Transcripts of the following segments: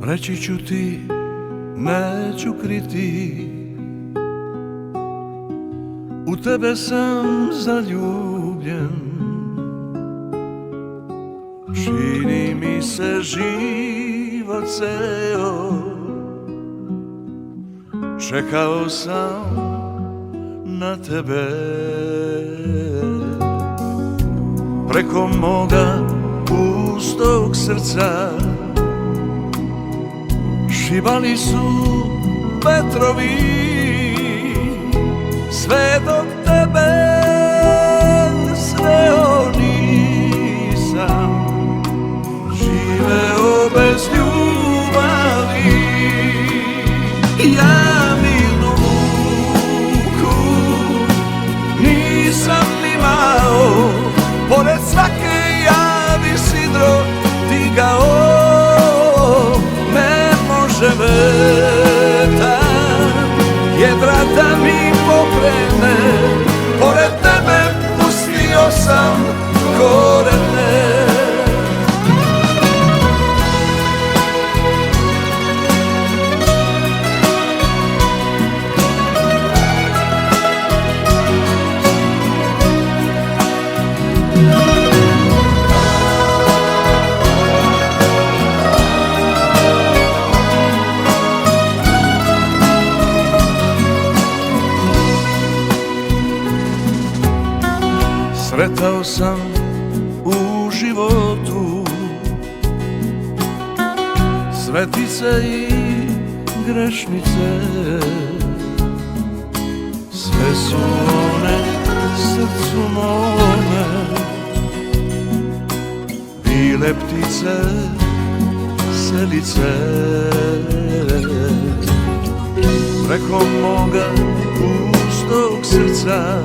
Reći ću ti, neću kriti, u tebe sam zaljubljen. Čini mi se život ceo, čekao sam na tebe. Preko moga pustog srca šibali su vetrovi, sve dok tebe sreo nisam, živeo bez ljubavi. Ja mirnu muku nisam imao, pored svake javi sidro digao. Ne može vetar jedra da mi pokrene, pored tebe pustio sam korene. Sretao sam u životu svetice i grešnice, sve su one srcu mome bile ptice, selice. Preko moga pustog srca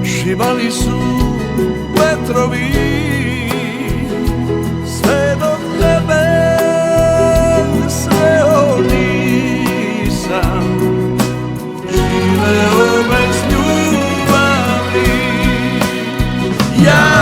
šibali su vetrovi, sve dok tebe sreo nisam, živeo bez ljubavi. Ja